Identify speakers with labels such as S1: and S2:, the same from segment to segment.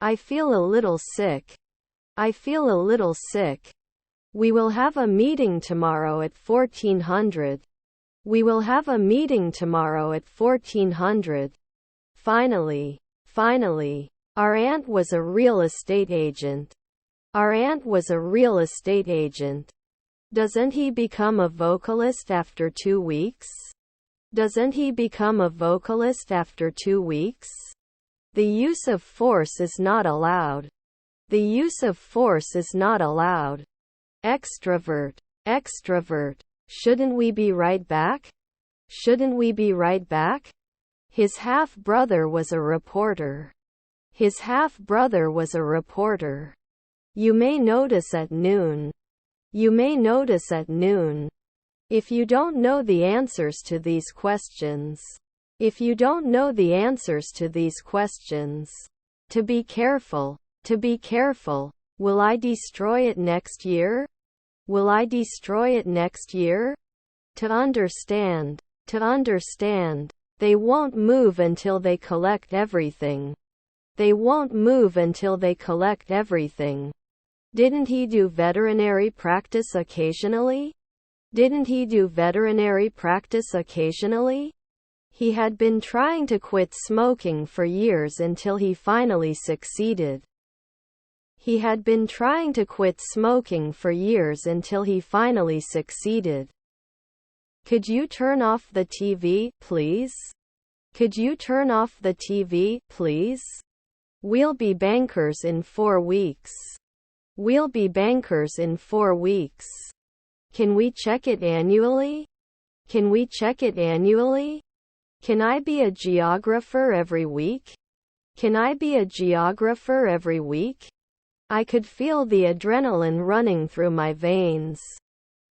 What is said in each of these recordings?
S1: I feel a little sick. I feel a little sick. We will have a meeting tomorrow at 1400. We will have a meeting tomorrow at 1400. Finally, our aunt was a real estate agent. Our aunt was a real estate agent. Doesn't he become a vocalist after 2 weeks? Doesn't he become a vocalist after 2 weeks? The use of force is not allowed. The use of force is not allowed. Extrovert. Extrovert. Shouldn't we be right back? Shouldn't we be right back? His half-brother was a reporter. His half-brother was a reporter. You may notice at noon. You may notice at noon. If you don't know the answers to these questions. If you don't know the answers to these questions. To be careful. To be careful. Will I destroy it next year? Will I destroy it next year? To understand. To understand. They won't move until they collect everything. They won't move until they collect everything. Didn't he do veterinary practice occasionally? Didn't he do veterinary practice occasionally? He had been trying to quit smoking for years until he finally succeeded. He had been trying to quit smoking for years until he finally succeeded. Could you turn off the TV, please? Could you turn off the TV, please? We'll be bankers in 4 weeks. We'll be bankers in 4 weeks. Can we check it annually? Can we check it annually? Can I be a geographer every week? Can I be a geographer every week? I could feel the adrenaline running through my veins.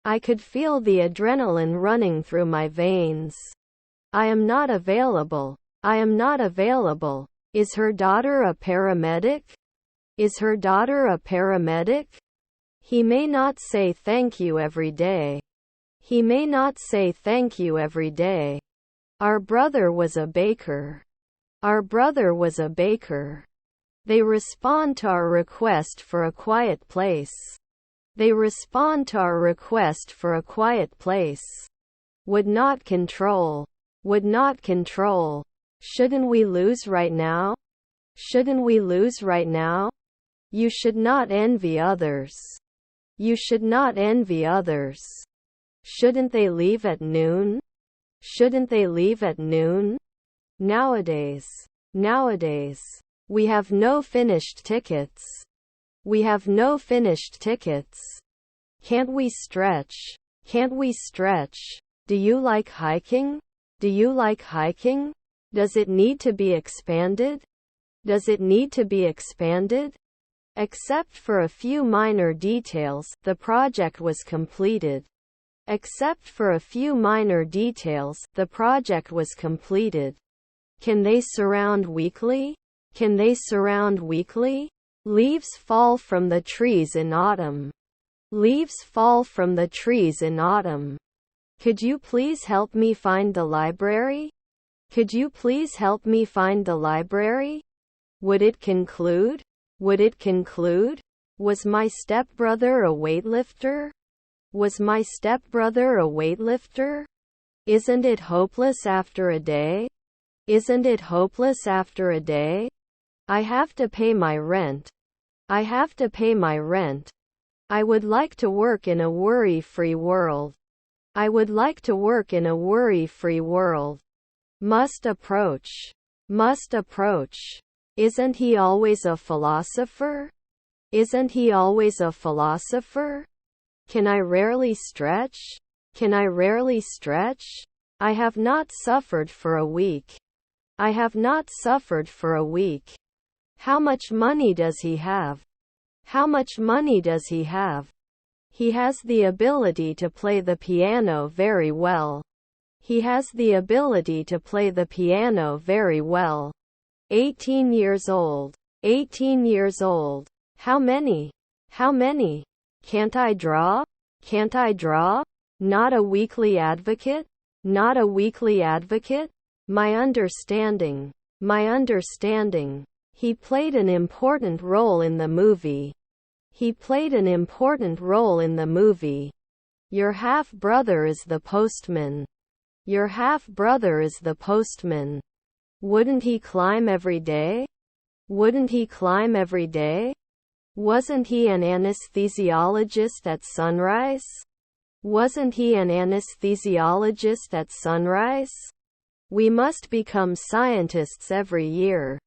S1: I could feel the adrenaline running through my veins. I am not available. I am not available. Is her daughter a paramedic? Is her daughter a paramedic? He may not say thank you every day. He may not say thank you every day. Our brother was a baker. Our brother was a baker. They respond to our request for a quiet place. They respond to our request for a quiet place. Would not control. Would not control. Shouldn't we lose right now? Shouldn't we lose right now? You should not envy others. You should not envy others. Shouldn't they leave at noon? Shouldn't they leave at noon? Nowadays. Nowadays. We have no finished tickets. We have no finished tickets. Can't we stretch? Can't we stretch? Do you like hiking? Do you like hiking? Does it need to be expanded? Does it need to be expanded? Except for a few minor details, the project was completed. Except for a few minor details, the project was completed. Can they surround weekly? Can they surround weekly? Leaves fall from the trees in autumn. Leaves fall from the trees in autumn. Could you please help me find the library? Could you please help me find the library? Would it conclude? Would it conclude? Was my stepbrother a weightlifter? Was my stepbrother a weightlifter? Isn't it hopeless after a day? Isn't it hopeless after a day? I have to pay my rent. I have to pay my rent. I would like to work in a worry-free world. I would like to work in a worry-free world. Must approach. Must approach. Isn't he always a philosopher? Isn't he always a philosopher? Can I rarely stretch? Can I rarely stretch? I have not suffered for a week. I have not suffered for a week. How much money does he have? How much money does he have? He has the ability to play the piano very well. He has the ability to play the piano very well. 18 years old. 18 years old. How many? How many? Can't I draw? Can't I draw? Not a weekly advocate? Not a weekly advocate? My understanding. My understanding. He played an important role in the movie. He played an important role in the movie. Your half-brother is the postman. Your half-brother is the postman. Wouldn't he climb every day? Wouldn't he climb every day? Wasn't he an anesthesiologist at sunrise? Wasn't he an anesthesiologist at sunrise? We must become scientists every year.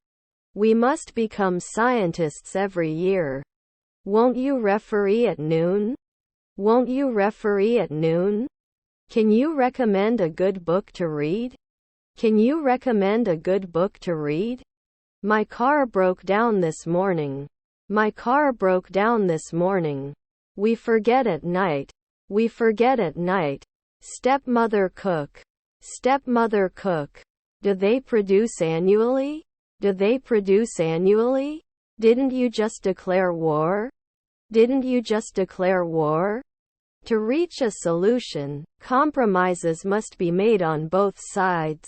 S1: We must become scientists every year. Won't you referee at noon? Won't you referee at noon? Can you recommend a good book to read? Can you recommend a good book to read? My car broke down this morning. My car broke down this morning. We forget at night. We forget at night. Stepmother cook. Stepmother cook. Do they produce annually? Do they produce annually? Didn't you just declare war? Didn't you just declare war? To reach a solution, compromises must be made on both sides.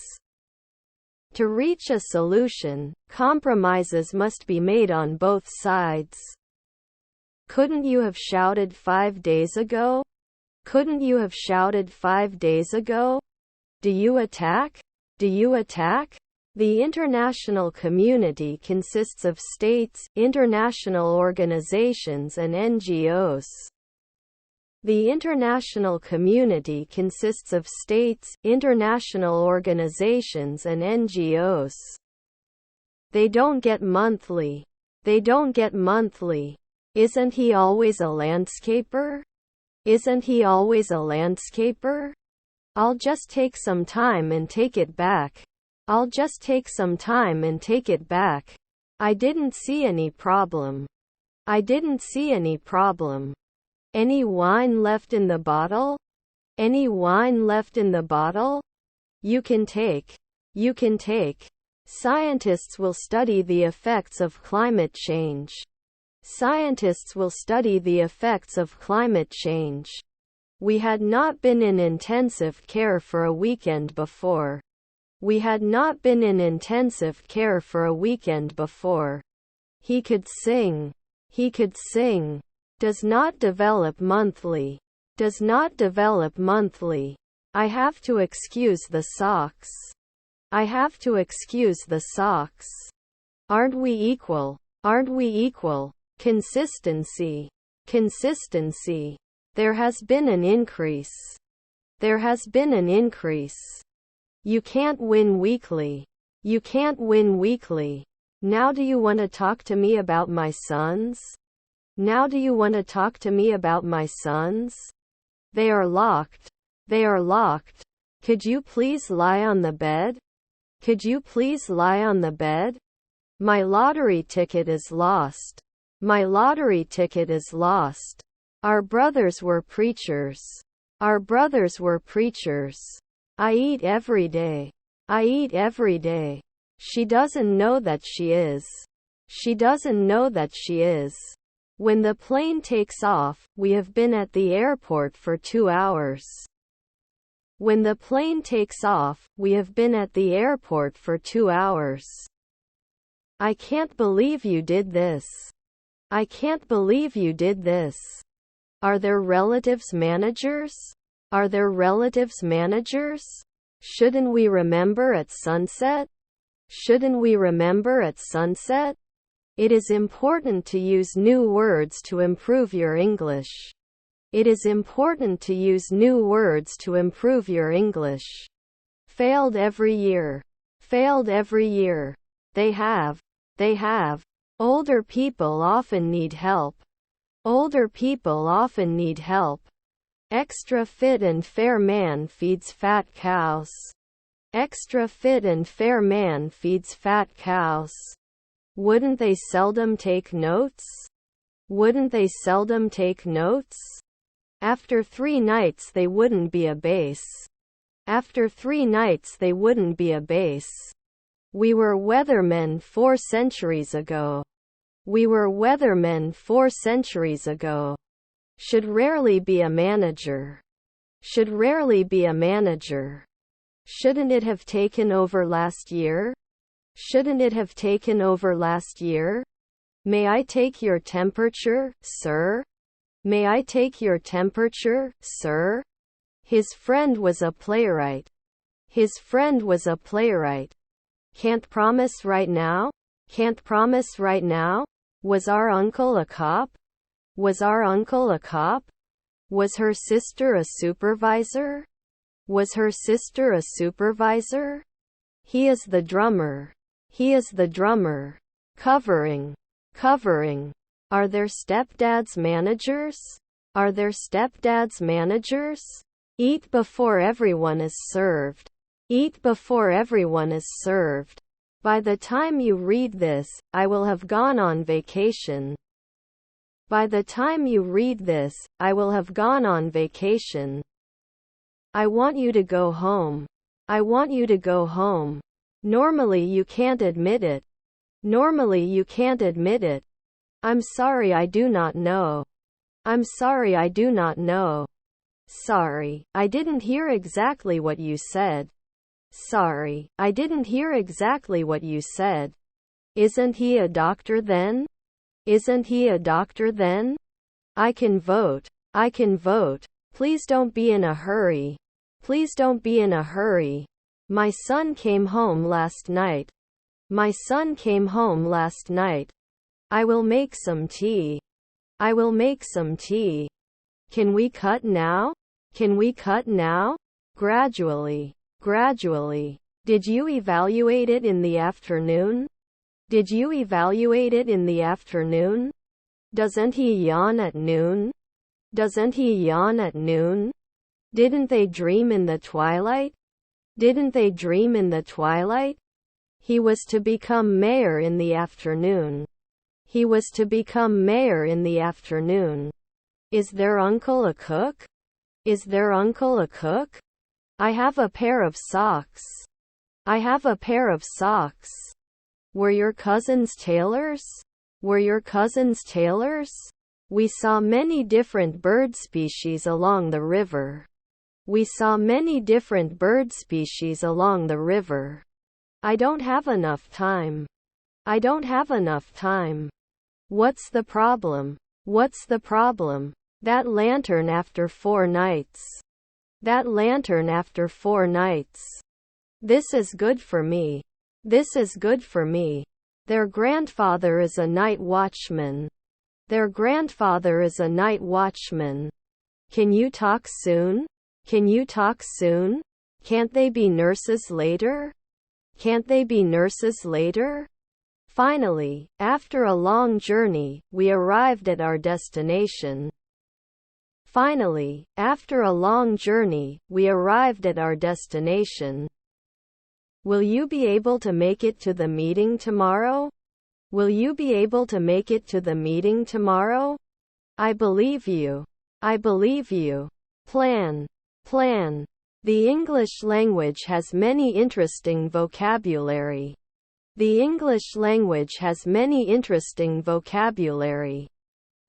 S1: To reach a solution, compromises must be made on both sides. Couldn't you have shouted 5 days ago? Couldn't you have shouted 5 days ago? Do you attack? Do you attack? The international community consists of states, international organizations and NGOs. The international community consists of states, international organizations and NGOs. They don't get monthly. They don't get monthly. Isn't he always a landscaper? Isn't he always a landscaper? I'll just take some time and take it back. I'll just take some time and take it back. I didn't see any problem. I didn't see any problem. Any wine left in the bottle? Any wine left in the bottle? You can take. You can take. Scientists will study the effects of climate change. Scientists will study the effects of climate change. We had not been in intensive care for a weekend before. We had not been in intensive care for a weekend before. He could sing. He could sing. Does not develop monthly. Does not develop monthly. I have to excuse the socks. I have to excuse the socks. Aren't we equal? Aren't we equal? Consistency. Consistency. There has been an increase. There has been an increase. You can't win weekly. You can't win weekly. Now do you want to talk to me about my sons? Now do you want to talk to me about my sons? They are locked. They are locked. Could you please lie on the bed? Could you please lie on the bed? My lottery ticket is lost. My lottery ticket is lost. Our brothers were preachers. Our brothers were preachers. I eat every day. I eat every day. She doesn't know that she is. She doesn't know that she is. When the plane takes off, we have been at the airport for 2 hours. When the plane takes off, we have been at the airport for 2 hours. I can't believe you did this. I can't believe you did this. Are there relatives managers? Are there relatives managers? Shouldn't we remember at sunset? Shouldn't we remember at sunset? It is important to use new words to improve your English. It is important to use new words to improve your English. Failed every year. Failed every year. They have. They have. Older people often need help. Older people often need help. Extra fit and fair man feeds fat cows. Extra fit and fair man feeds fat cows. Wouldn't they seldom take notes? Wouldn't they seldom take notes? After 3 nights they wouldn't be a base. After 3 nights they wouldn't be a base. We were weathermen 4 centuries ago. We were weathermen 4 centuries ago. Should rarely be a manager. Should rarely be a manager. Shouldn't it have taken over last year? Shouldn't it have taken over last year? May I take your temperature, sir? May I take your temperature, sir? His friend was a playwright. His friend was a playwright. Can't promise right now? Can't promise right now? Was our uncle a cop? Was our uncle a cop? Was her sister a supervisor? Was her sister a supervisor? He is the drummer. He is the drummer. Covering. Covering. Are their stepdads managers? Are their stepdads managers? Eat before everyone is served. Eat before everyone is served. By the time you read this, I will have gone on vacation. By the time you read this, I will have gone on vacation. I want you to go home. I want you to go home. Normally you can't admit it. Normally you can't admit it. I'm sorry, I do not know. I'm sorry, I do not know. Sorry, I didn't hear exactly what you said. Sorry, I didn't hear exactly what you said. Isn't he a doctor then? Isn't he a doctor then? I can vote. I can vote. Please don't be in a hurry. Please don't be in a hurry. My son came home last night. My son came home last night. I will make some tea. I will make some tea. Can we cut now? Can we cut now? Gradually. Gradually. Did you evaluate it in the afternoon? Did you evaluate it in the afternoon? Doesn't he yawn at noon? Doesn't he yawn at noon? Didn't they dream in the twilight? Didn't they dream in the twilight? He was to become mayor in the afternoon. He was to become mayor in the afternoon. Is their uncle a cook? Is their uncle a cook? I have a pair of socks. I have a pair of socks. Were your cousins tailors? Were your cousins tailors? We saw many different bird species along the river. We saw many different bird species along the river. I don't have enough time. I don't have enough time. What's the problem? What's the problem? That lantern after 4 nights. That lantern after 4 nights. This is good for me. This is good for me. Their grandfather is a night watchman. Their grandfather is a night watchman. Can you talk soon? Can you talk soon? Can't they be nurses later? Can't they be nurses later? Finally, after a long journey, we arrived at our destination. Finally, after a long journey, we arrived at our destination. Will you be able to make it to the meeting tomorrow? Will you be able to make it to the meeting tomorrow? I believe you. I believe you. Plan. Plan. The English language has many interesting vocabulary. The English language has many interesting vocabulary.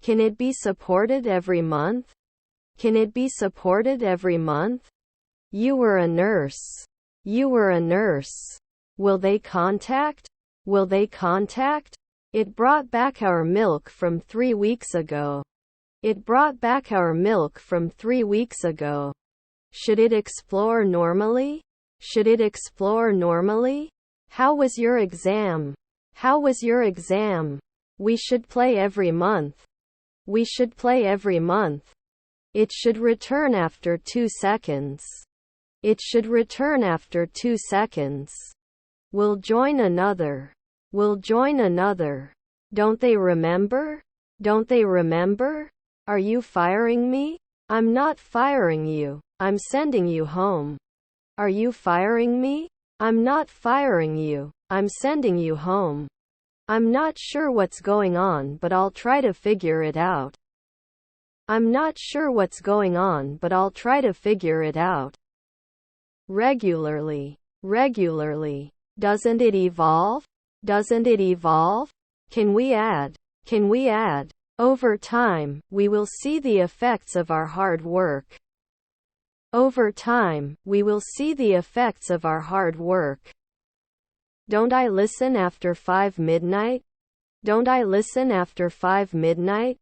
S1: Can it be supported every month? Can it be supported every month? You were a nurse. You were a nurse. Will they contact? Will they contact? It brought back our milk from 3 weeks ago. It brought back our milk from 3 weeks ago. Should it explore normally? Should it explore normally? How was your exam? How was your exam? We should play every month. We should play every month. It should return after 2 seconds. It should return after 2 seconds. We'll join another. We'll join another. Don't they remember? Don't they remember? Are you firing me? I'm not firing you. I'm sending you home. Are you firing me? I'm not firing you. I'm sending you home. I'm not sure what's going on, but I'll try to figure it out. I'm not sure what's going on, but I'll try to figure it out. Regularly. Regularly. Doesn't it evolve? Doesn't it evolve? Can we add? Can we add? Over time, we will see the effects of our hard work. Over time, we will see the effects of our hard work. Don't I listen after 5 midnight? Don't I listen after 5 midnight?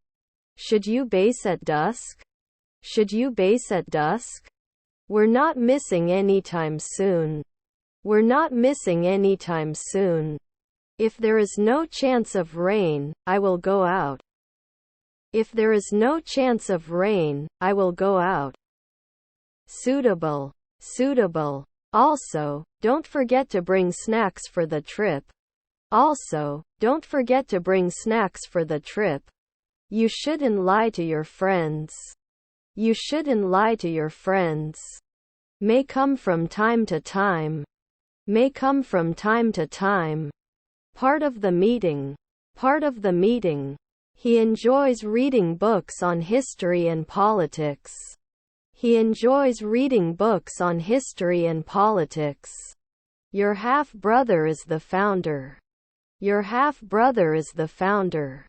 S1: Should you base at dusk? Should you base at dusk? We're not missing anytime soon. We're not missing anytime soon. If there is no chance of rain, I will go out. If there is no chance of rain, I will go out. Suitable. Suitable. Also, don't forget to bring snacks for the trip. Also, don't forget to bring snacks for the trip. You shouldn't lie to your friends. You shouldn't lie to your friends. May come from time to time. May come from time to time. Part of the meeting. Part of the meeting. He enjoys reading books on history and politics. He enjoys reading books on history and politics. Your half-brother is the founder. Your half-brother is the founder.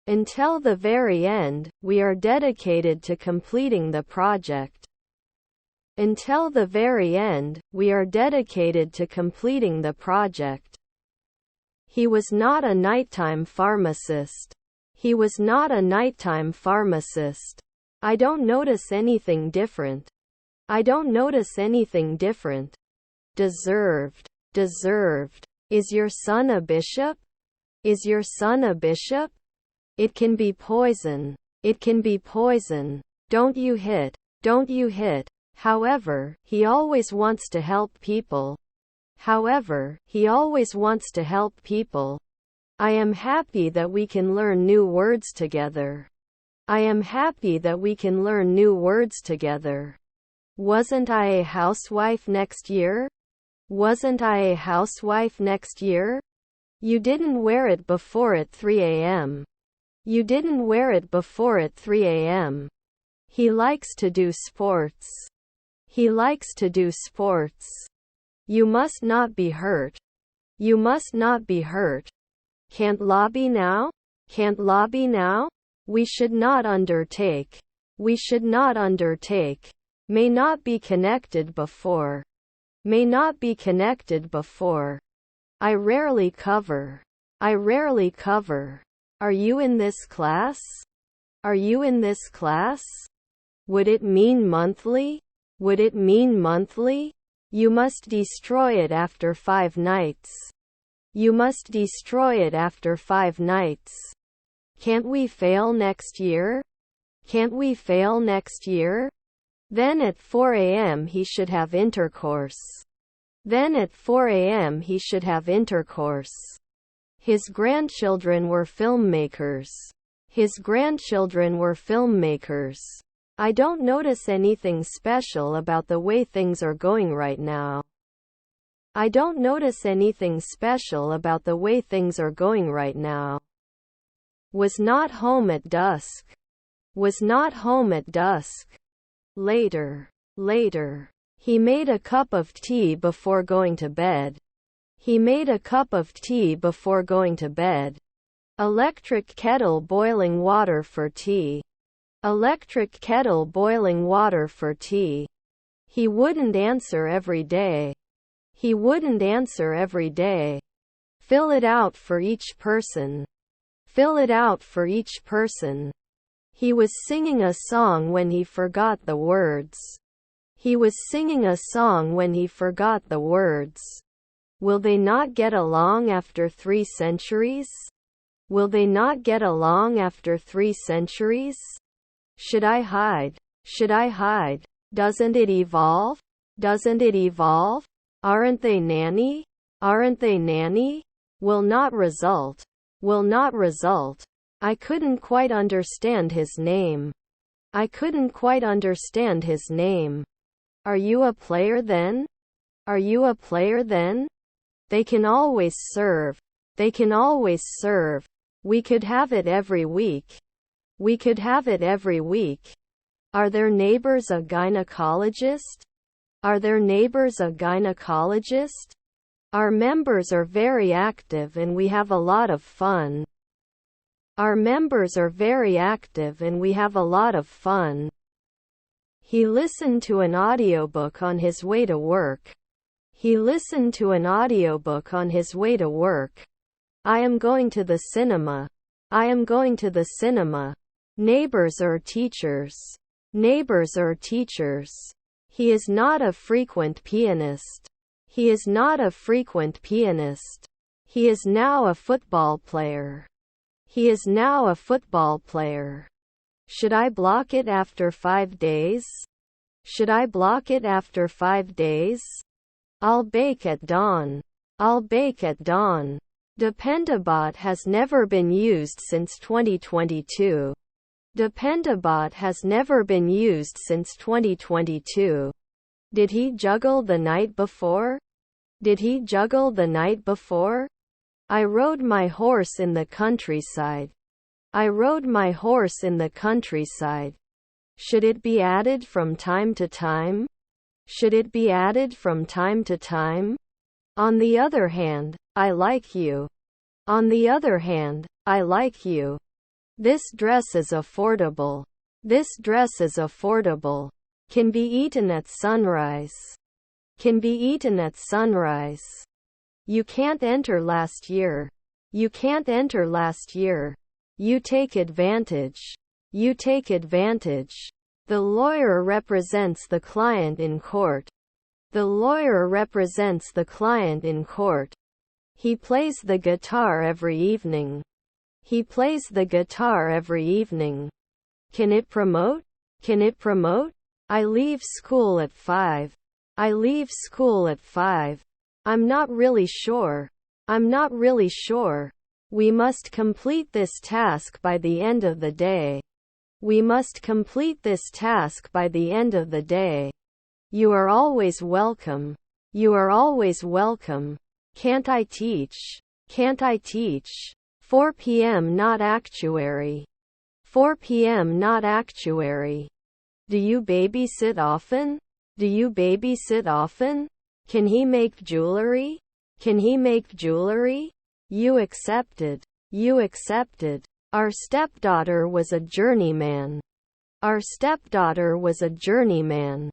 S1: Until the very end, we are dedicated to completing the project. Until the very end, we are dedicated to completing the project. He was not a nighttime pharmacist. He was not a nighttime pharmacist. I don't notice anything different. I don't notice anything different. Deserved. Deserved. Is your son a bishop? Is your son a bishop? It can be poison. It can be poison. Don't you hit. Don't you hit. However, he always wants to help people. However, he always wants to help people. I am happy that we can learn new words together. I am happy that we can learn new words together. Wasn't I a housewife next year? Wasn't I a housewife next year? You didn't wear it before at 3 a.m. You didn't wear it before at 3 a.m. He likes to do sports. He likes to do sports. You must not be hurt. You must not be hurt. Can't lobby now? Can't lobby now? We should not undertake. We should not undertake. May not be connected before. May not be connected before. I rarely cover. I rarely cover. Are you in this class? Are you in this class? Would it mean monthly? Would it mean monthly? You must destroy it after 5 nights. You must destroy it after 5 nights. Can't we fail next year? Can't we fail next year? Then at 4 a.m. he should have intercourse. Then at 4 a.m. he should have intercourse. His grandchildren were filmmakers. His grandchildren were filmmakers. I don't notice anything special about the way things are going right now. I don't notice anything special about the way things are going right now. Was not home at dusk. Was not home at dusk. Later. Later. He made a cup of tea before going to bed. He made a cup of tea before going to bed. Electric kettle boiling water for tea. Electric kettle boiling water for tea. He wouldn't answer every day. He wouldn't answer every day. Fill it out for each person. Fill it out for each person. He was singing a song when he forgot the words. He was singing a song when he forgot the words. Will they not get along after 3 centuries? Will they not get along after 3 centuries? Should I hide? Should I hide? Doesn't it evolve? Doesn't it evolve? Aren't they nanny? Aren't they nanny? Will not result. Will not result. I couldn't quite understand his name. I couldn't quite understand his name. Are you a player then? Are you a player then? They can always serve. They can always serve. We could have it every week. We could have it every week. Are their neighbors a gynecologist? Are their neighbors a gynecologist? Our members are very active and we have a lot of fun. Our members are very active and we have a lot of fun. He listened to an audiobook on his way to work. He listened to an audiobook on his way to work. I am going to the cinema. I am going to the cinema. Neighbors or teachers. Neighbors or teachers. He is not a frequent pianist. He is not a frequent pianist. He is now a football player. He is now a football player. Should I block it after 5 days? Should I block it after 5 days? I'll bake at dawn. I'll bake at dawn. Dependabot has never been used since 2022. Dependabot has never been used since 2022. Did he juggle the night before? Did he juggle the night before? I rode my horse in the countryside. I rode my horse in the countryside. Should it be added from time to time? Should it be added from time to time? On the other hand, I like you. On the other hand, I like you. This dress is affordable. This dress is affordable. Can be eaten at sunrise. Can be eaten at sunrise. You can't enter last year. You can't enter last year. You take advantage. You take advantage. The lawyer represents the client in court. The lawyer represents the client in court. He plays the guitar every evening. He plays the guitar every evening. Can it promote? Can it promote? I leave school at 5. I leave school at 5. I'm not really sure. I'm not really sure. We must complete this task by the end of the day. We must complete this task by the end of the day. You are always welcome. You are always welcome. Can't I teach? Can't I teach? 4 p.m. not actuary. 4 p.m. not actuary. Do you babysit often? Do you babysit often? Can he make jewelry? Can he make jewelry? You accepted. You accepted. Our stepdaughter was a journeyman. Our stepdaughter was a journeyman.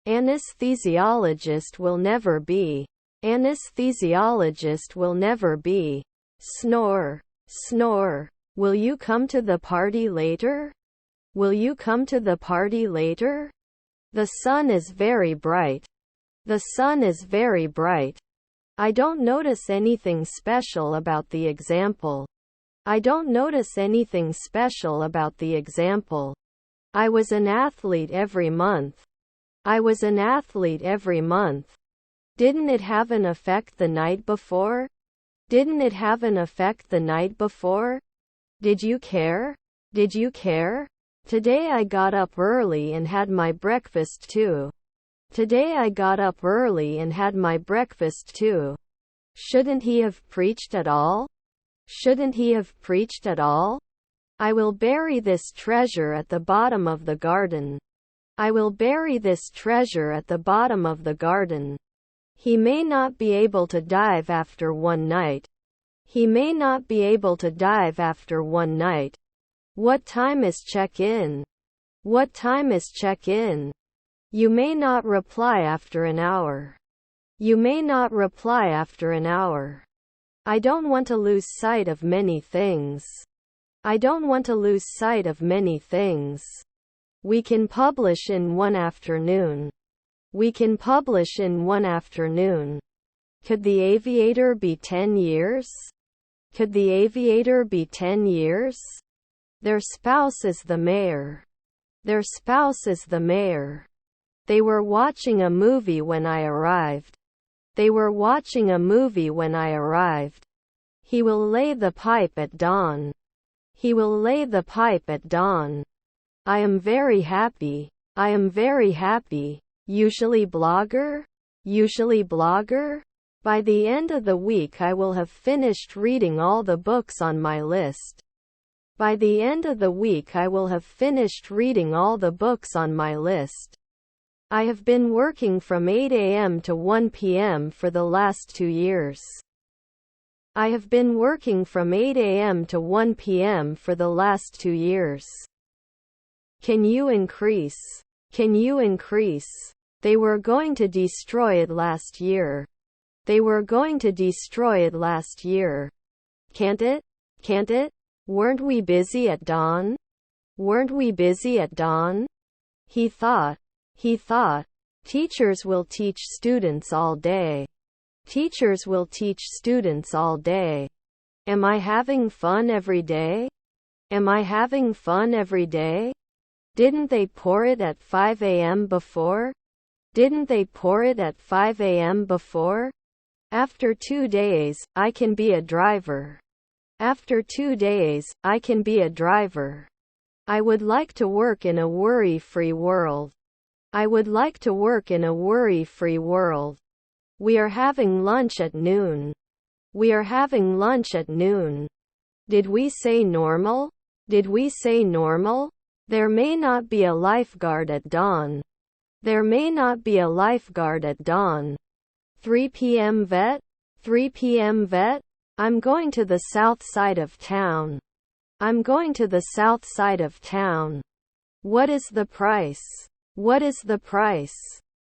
S1: Anesthesiologist will never be. Anesthesiologist will never be. Snore. Snore. Will you come to the party later? Will you come to the party later? The sun is very bright. The sun is very bright. I don't notice anything special about the example. I don't notice anything special about the example. I was an athlete every month. I was an athlete every month. Didn't it have an effect the night before? Didn't it have an effect the night before? Did you care? Did you care? Today I got up early and had my breakfast too. Today I got up early and had my breakfast too. Shouldn't he have preached at all? Shouldn't he have preached at all? I will bury this treasure at the bottom of the garden. I will bury this treasure at the bottom of the garden. He may not be able to dive after one night. He may not be able to dive after one night. What time is check-in? What time is check-in? You may not reply after an hour. You may not reply after an hour. I don't want to lose sight of many things. I don't want to lose sight of many things. We can publish in one afternoon. We can publish in one afternoon. Could the aviator be 10 years? Could the aviator be 10 years? Their spouse is the mayor. Their spouse is the mayor. They were watching a movie when I arrived. They were watching a movie when I arrived. He will lay the pipe at dawn. He will lay the pipe at dawn. I am very happy. I am very happy. Usually blogger? Usually blogger? By the end of the week I will have finished reading all the books on my list. By the end of the week I will have finished reading all the books on my list. I have been working from 8 a.m. to 1 p.m. for the last 2 years. I have been working from 8 a.m. to 1 p.m. for the last 2 years. Can you increase? Can you increase? They were going to destroy it last year. They were going to destroy it last year. Can't it? Can't it? Weren't we busy at dawn? Weren't we busy at dawn? He thought. He thought. Teachers will teach students all day. Teachers will teach students all day. Am I having fun every day? Am I having fun every day? Didn't they pour it at 5 a.m. before? Didn't they pour it at 5 a.m. before? After 2 days, I can be a driver. After 2 days, I can be a driver. I would like to work in a worry-free world. I would like to work in a worry-free world. We are having lunch at noon. We are having lunch at noon. Did we say normal? Did we say normal? There may not be a lifeguard at dawn. There may not be a lifeguard at dawn. 3 p.m. vet? 3 p.m. vet? I'm going to the south side of town. I'm going to the south side of town. What is the price? What is the price?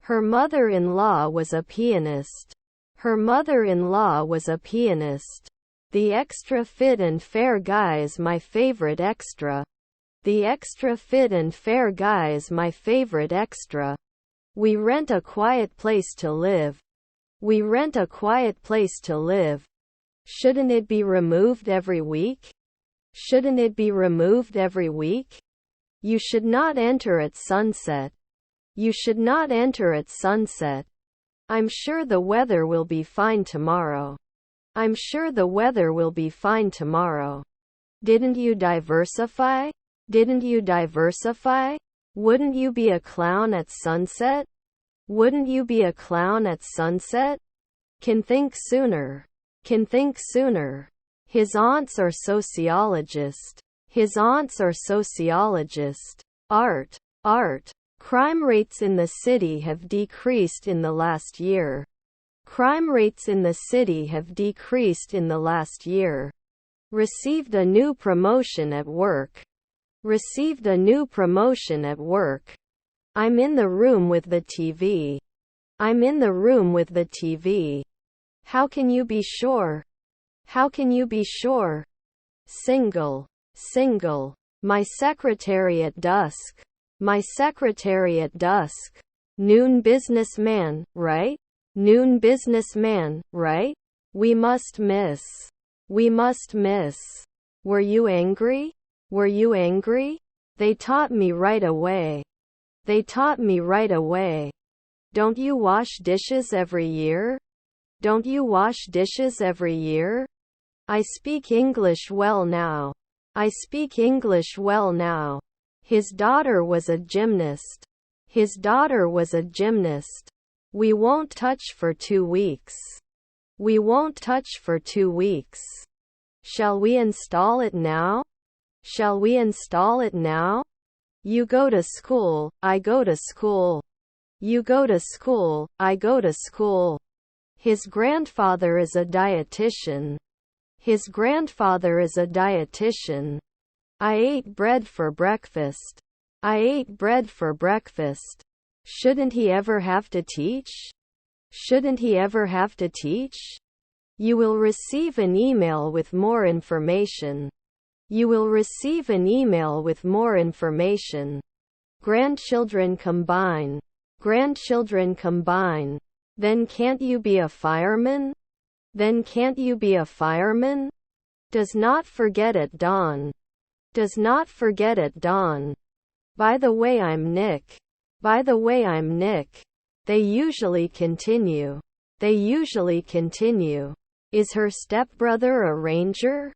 S1: Her mother-in-law was a pianist. Her mother-in-law was a pianist. The extra fit and fair guy is my favorite extra. The extra fit and fair guy is my favorite extra. We rent a quiet place to live. We rent a quiet place to live. Shouldn't it be removed every week? Shouldn't it be removed every week? You should not enter at sunset. You should not enter at sunset. I'm sure the weather will be fine tomorrow. I'm sure the weather will be fine tomorrow. Didn't you diversify? Didn't you diversify? Wouldn't you be a clown at sunset? Wouldn't you be a clown at sunset? Can think sooner. Can think sooner. His aunts are sociologists. His aunts are sociologists. Art. Art. Crime rates in the city have decreased in the last year. Crime rates in the city have decreased in the last year. Received a new promotion at work. Received a new promotion at work. I'm in the room with the TV. I'm in the room with the TV. How can you be sure? How can you be sure? Single. Single. My secretary at dusk. My secretary at dusk. Noon businessman, right? Noon businessman, right? We must miss. We must miss. Were you angry? Were you angry? They taught me right away. They taught me right away. Don't you wash dishes every year? Don't you wash dishes every year? I speak English well now. I speak English well now. His daughter was a gymnast. His daughter was a gymnast. We won't touch for 2 weeks. We won't touch for 2 weeks. Shall we install it now? Shall we install it now? You go to school, I go to school. You go to school, I go to school. His grandfather is a dietitian. His grandfather is a dietitian. I ate bread for breakfast. I ate bread for breakfast. Shouldn't he ever have to teach? Shouldn't he ever have to teach? You will receive an email with more information. You will receive an email with more information. Grandchildren combine. Grandchildren combine. Then can't you be a fireman? Then can't you be a fireman? Does not forget at dawn. Does not forget at dawn. By the way, I'm Nick. By the way, I'm Nick. They usually continue. They usually continue. Is her stepbrother a ranger?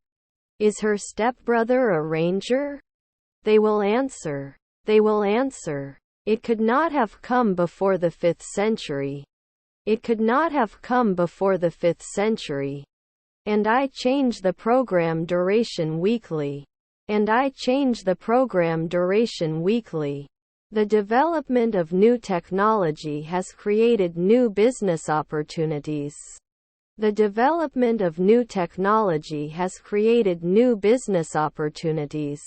S1: Is her stepbrother a ranger? They will answer. They will answer. It could not have come before the 5th century. It could not have come before the 5th century. And I change the program duration weekly. And I change the program duration weekly. The development of new technology has created new business opportunities. The development of new technology has created new business opportunities.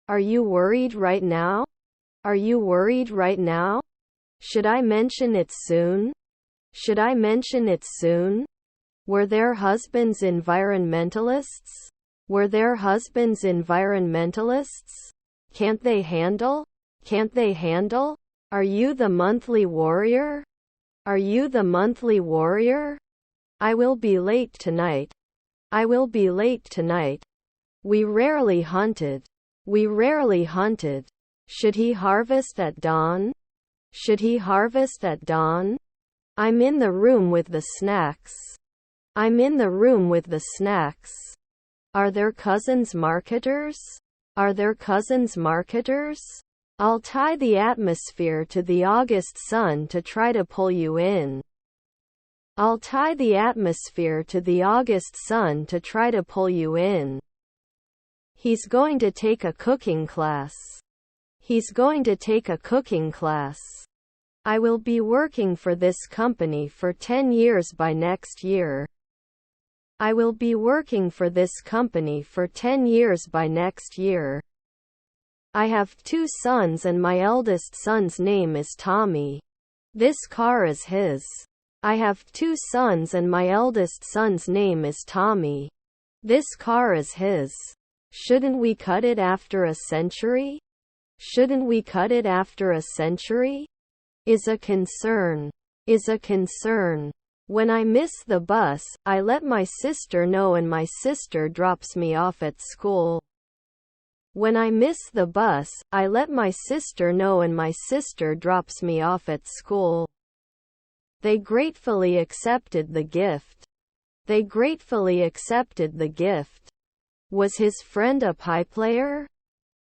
S1: Are you worried right now? Are you worried right now? Should I mention it soon? Should I mention it soon? Were their husbands environmentalists? Were their husbands environmentalists? Can't they handle? Can't they handle? Are you the monthly warrior? Are you the monthly warrior? I will be late tonight. I will be late tonight. We rarely hunted. We rarely hunted. Should he harvest at dawn? Should he harvest at dawn? I'm in the room with the snacks. I'm in the room with the snacks. Are their cousins marketers? Are their cousins marketers? I'll tie the atmosphere to the August sun to try to pull you in. I'll tie the atmosphere to the August sun to try to pull you in. He's going to take a cooking class. He's going to take a cooking class. I will be working for this company for 10 years by next year. I will be working for this company for 10 years by next year. I have 2 sons and my eldest son's name is Tommy. This car is his. I have 2 sons and my eldest son's name is Tommy. This car is his. Shouldn't we cut it after a century? Shouldn't we cut it after a century? Is a concern. Is a concern. When I miss the bus, I let my sister know and my sister drops me off at school. When I miss the bus, I let my sister know and my sister drops me off at school. They gratefully accepted the gift. They gratefully accepted the gift. Was his friend a pie player?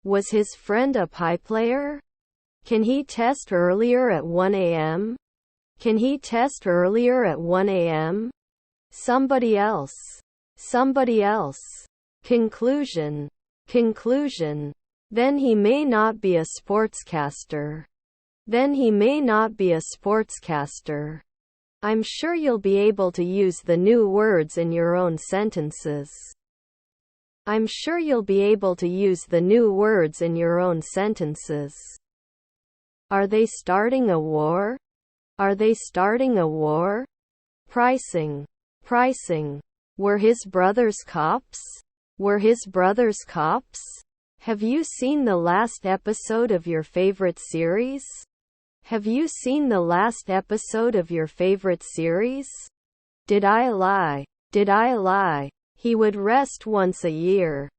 S1: Was his friend a pie player? Can he test earlier at 1 a.m.? Can he test earlier at 1 a.m.? Somebody else. Somebody else. Conclusion. Conclusion. Then he may not be a sportscaster. Then he may not be a sportscaster. I'm sure you'll be able to use the new words in your own sentences. I'm sure you'll be able to use the new words in your own sentences. Are they starting a war? Are they starting a war? Pricing. Pricing. Were his brothers cops? Were his brothers cops? Have you seen the last episode of your favorite series? Have you seen the last episode of your favorite series? Did I lie? Did I lie? He would rest once a year.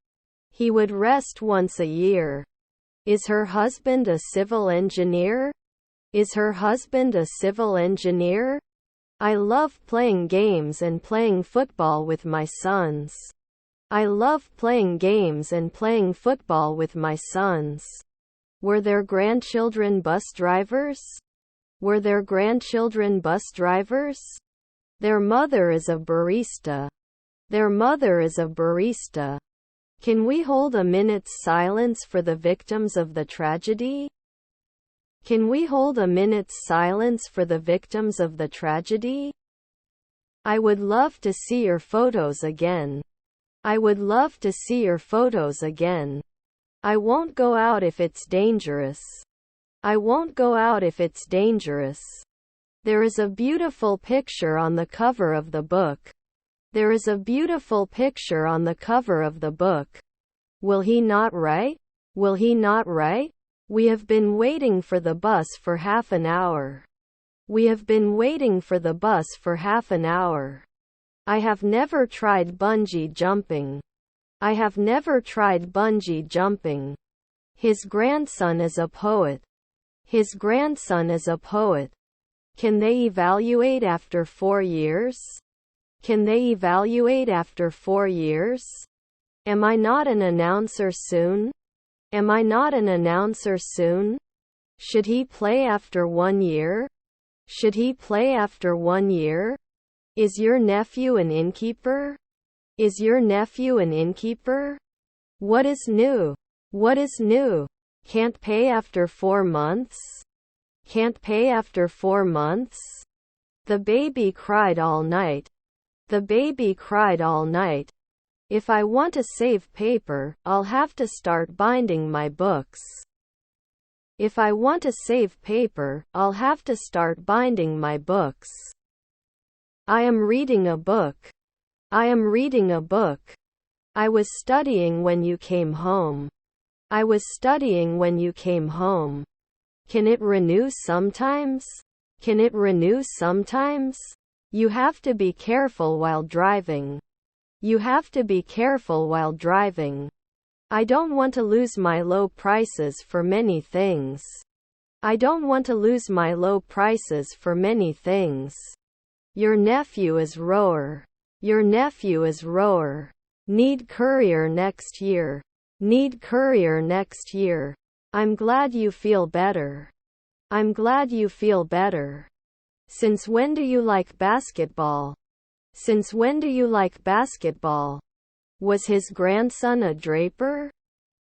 S1: He would rest once a year. Is her husband a civil engineer? Is her husband a civil engineer? I love playing games and playing football with my sons. I love playing games and playing football with my sons. Were their grandchildren bus drivers? Were their grandchildren bus drivers? Their mother is a barista. Their mother is a barista. Can we hold a minute's silence for the victims of the tragedy? Can we hold a minute's silence for the victims of the tragedy? I would love to see your photos again. I would love to see your photos again. I won't go out if it's dangerous. I won't go out if it's dangerous. There is a beautiful picture on the cover of the book. There is a beautiful picture on the cover of the book. Will he not write? Will he not write? We have been waiting for the bus for half an hour. We have been waiting for the bus for half an hour. I have never tried bungee jumping. I have never tried bungee jumping. His grandson is a poet. His grandson is a poet. Can they evaluate after 4 years? Can they evaluate after 4 years? Am I not an announcer soon? Am I not an announcer soon? Should he play after 1 year? Should he play after 1 year? Is your nephew an innkeeper? Is your nephew an innkeeper? What is new? What is new? Can't pay after 4 months? Can't pay after 4 months? The baby cried all night. The baby cried all night. If I want to save paper, I'll have to start binding my books. If I want to save paper, I'll have to start binding my books. I am reading a book. I am reading a book. I was studying when you came home. I was studying when you came home. Can it renew sometimes? Can it renew sometimes? You have to be careful while driving. You have to be careful while driving. I don't want to lose my low prices for many things. I don't want to lose my low prices for many things. Your nephew is rower. Your nephew is rower. Need courier next year. Need courier next year. I'm glad you feel better. I'm glad you feel better. Since when do you like basketball? Since when do you like basketball? Was his grandson a draper?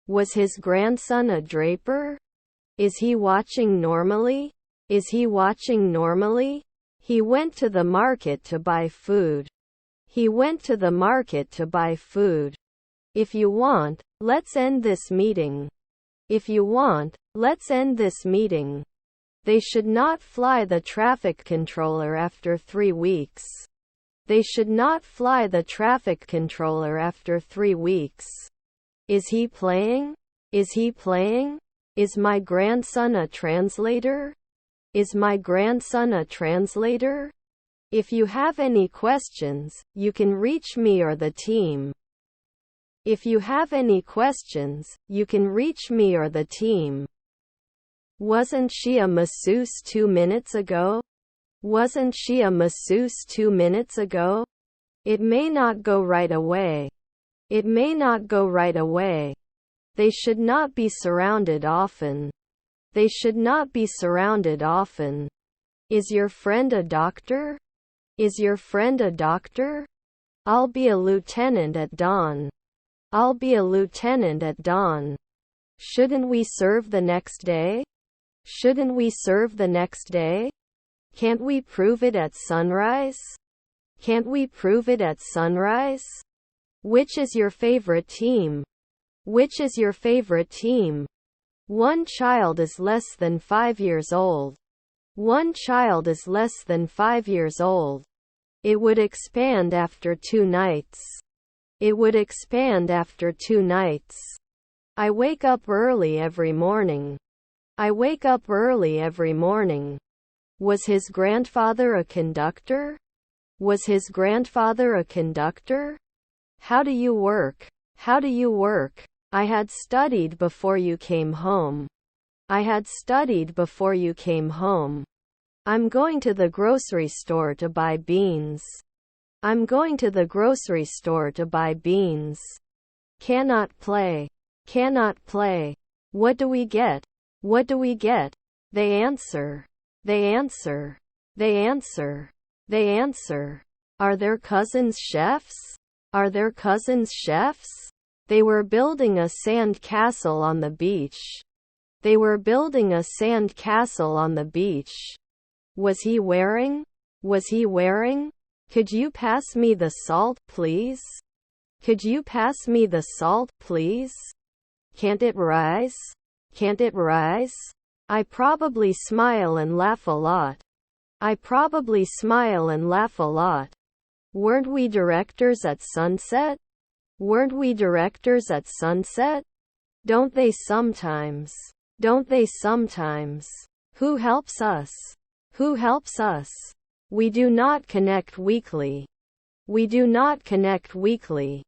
S1: Was his grandson a draper? Is he watching normally? Is he watching normally? He went to the market to buy food. He went to the market to buy food. If you want, let's end this meeting. If you want, let's end this meeting. They should not fly the traffic controller after 3 weeks. They should not fly the traffic controller after 3 weeks. Is he playing? Is he playing? Is my grandson a translator? Is my grandson a translator? If you have any questions, you can reach me or the team. If you have any questions, you can reach me or the team. Wasn't she a masseuse 2 minutes ago? Wasn't she a masseuse 2 minutes ago? It may not go right away. It may not go right away. They should not be surrounded often. They should not be surrounded often. Is your friend a doctor? Is your friend a doctor? I'll be a lieutenant at dawn. I'll be a lieutenant at dawn. Shouldn't we serve the next day? Shouldn't we serve the next day? Can't we prove it at sunrise? Can't we prove it at sunrise? Which is your favorite team? Which is your favorite team? One child is less than 5 years old. One child is less than 5 years old. It would expand after 2 nights. It would expand after 2 nights. I wake up early every morning. I wake up early every morning. Was his grandfather a conductor? Was his grandfather a conductor? How do you work? How do you work? I had studied before you came home. I had studied before you came home. I'm going to the grocery store to buy beans. I'm going to the grocery store to buy beans. Cannot play. Cannot play. What do we get? What do we get? They answer. They answer. They answer. They answer. Are their cousins chefs? Are their cousins chefs? They were building a sand castle on the beach. They were building a sand castle on the beach. Was he wearing? Was he wearing? Could you pass me the salt, please? Could you pass me the salt, please? Can't it rise? Can't it rise? I probably smile and laugh a lot. I probably smile and laugh a lot. Weren't we directors at sunset? Weren't we directors at sunset? Don't they sometimes? Don't they sometimes? Who helps us? Who helps us? We do not connect weekly. We do not connect weekly.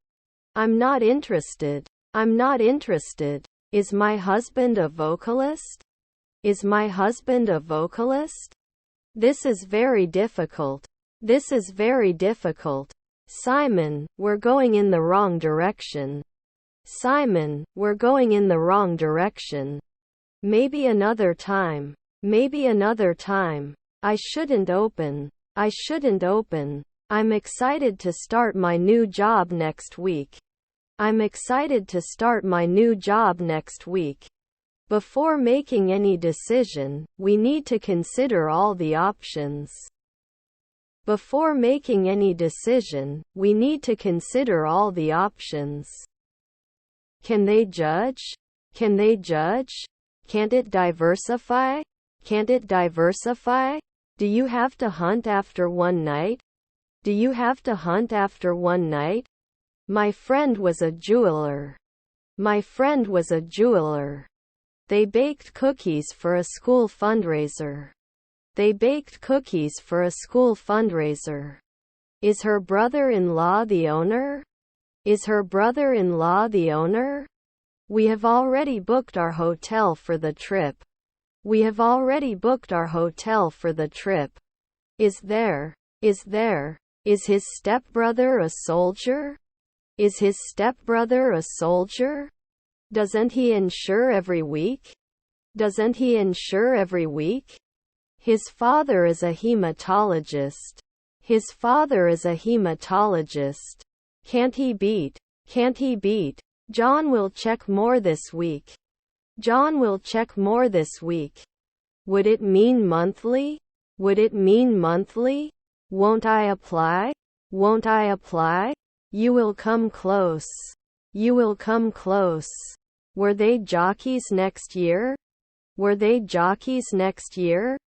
S1: I'm not interested. I'm not interested. Is my husband a vocalist? Is my husband a vocalist? This is very difficult. This is very difficult. Simon, we're going in the wrong direction. Simon, we're going in the wrong direction. Maybe another time. Maybe another time. I shouldn't open. I shouldn't open. I'm excited to start my new job next week. I'm excited to start my new job next week. Before making any decision, we need to consider all the options. Before making any decision, we need to consider all the options. Can they judge? Can they judge? Can't it diversify? Can't it diversify? Do you have to hunt after one night? Do you have to hunt after one night? My friend was a jeweler. My friend was a jeweler. They baked cookies for a school fundraiser. They baked cookies for a school fundraiser. Is her brother-in-law the owner? Is her brother-in-law the owner? We have already booked our hotel for the trip. We have already booked our hotel for the trip. Is his stepbrother a soldier? Is his stepbrother a soldier? Doesn't he insure every week? Doesn't he insure every week? His father is a hematologist. His father is a hematologist. Can't he beat? Can't he beat? John will check more this week. John will check more this week. Would it mean monthly? Would it mean monthly? Won't I apply? Won't I apply? You will come close. You will come close. Were they jockeys next year? Were they jockeys next year?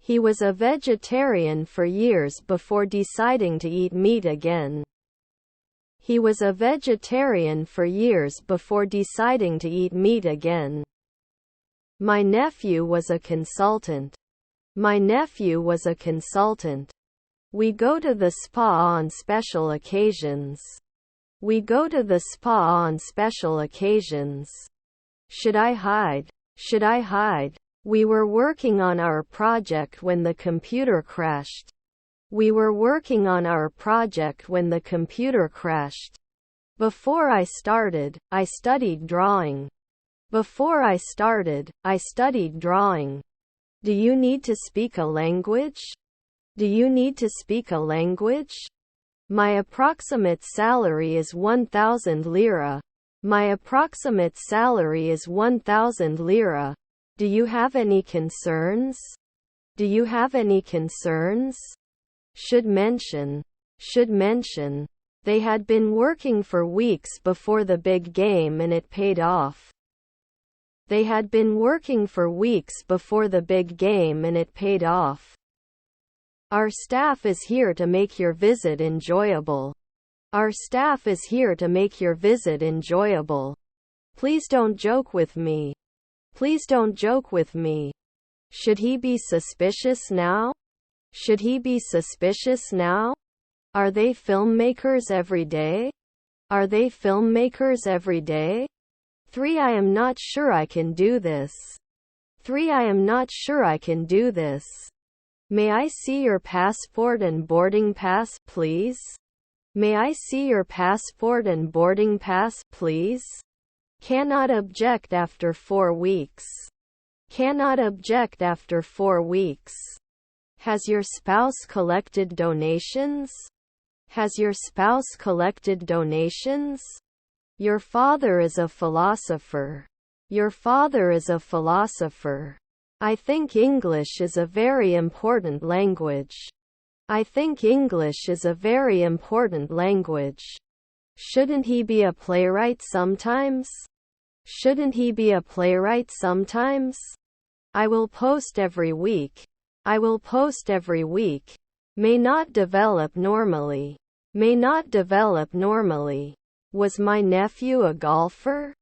S1: He was a vegetarian for years before deciding to eat meat again. He was a vegetarian for years before deciding to eat meat again. My nephew was a consultant. My nephew was a consultant. We go to the spa on special occasions. We go to the spa on special occasions. Should I hide? Should I hide? We were working on our project when the computer crashed. We were working on our project when the computer crashed. Before I started, I studied drawing. Before I started, I studied drawing. Do you need to speak a language? Do you need to speak a language? My approximate salary is 1,000 lira. My approximate salary is 1,000 lira. Do you have any concerns? Do you have any concerns? Should mention. Should mention. They had been working for weeks before the big game and it paid off. They had been working for weeks before the big game and it paid off. Our staff is here to make your visit enjoyable. Our staff is here to make your visit enjoyable. Please don't joke with me. Please don't joke with me. Should he be suspicious now? Should he be suspicious now? Are they filmmakers every day? Are they filmmakers every day? 3. I am not sure I can do this. 3. I am not sure I can do this. May I see your passport and boarding pass, please? May I see your passport and boarding pass, please? Cannot object after 4 weeks. Cannot object after 4 weeks. Has your spouse collected donations? Has your spouse collected donations? Your father is a philosopher. Your father is a philosopher. I think English is a very important language. I think English is a very important language. Shouldn't he be a playwright sometimes? Shouldn't he be a playwright sometimes? I will post every week. I will post every week. May not develop normally. May not develop normally. Was my nephew a golfer?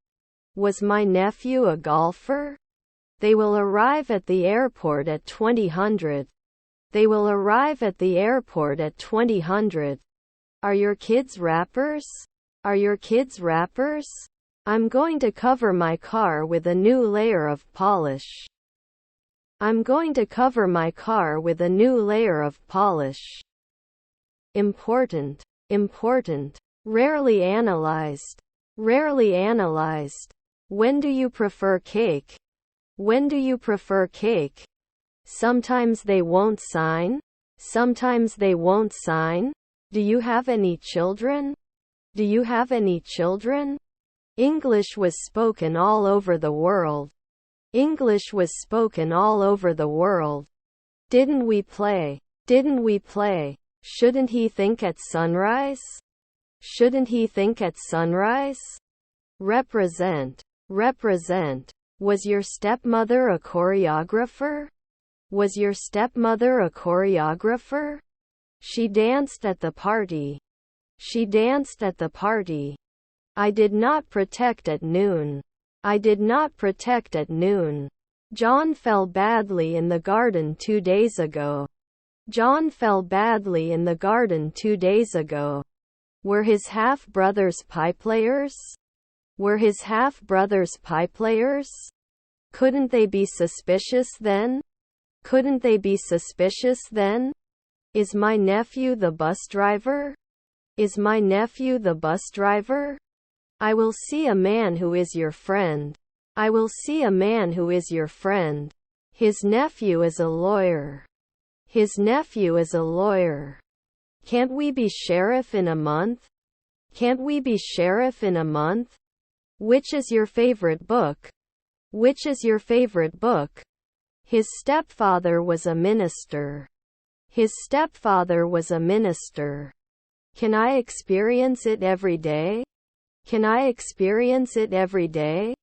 S1: Was my nephew a golfer? They will arrive at the airport at 2000. They will arrive at the airport at 2000. Are your kids rappers? Are your kids rappers? I'm going to cover my car with a new layer of polish. I'm going to cover my car with a new layer of polish. Important. Important. Rarely analyzed. Rarely analyzed. When do you prefer cake? When do you prefer cake? Sometimes they won't sign. Sometimes they won't sign. Do you have any children? Do you have any children? English was spoken all over the world. English was spoken all over the world. Didn't we play? Didn't we play? Shouldn't he think at sunrise? Shouldn't he think at sunrise? Represent. Represent. Was your stepmother a choreographer? Was your stepmother a choreographer? She danced at the party. She danced at the party. I did not protect at noon. I did not protect at noon. John fell badly in the garden 2 days ago. John fell badly in the garden 2 days ago. Were his half-brothers pie-players? Were his half-brothers pie-players? Couldn't they be suspicious then? Couldn't they be suspicious then? Is my nephew the bus driver? Is my nephew the bus driver? I will see a man who is your friend. I will see a man who is your friend. His nephew is a lawyer. His nephew is a lawyer. Can't we be sheriff in a month? Can't we be sheriff in a month? Which is your favorite book? Which is your favorite book? His stepfather was a minister. His stepfather was a minister. Can I experience it every day? Can I experience it every day?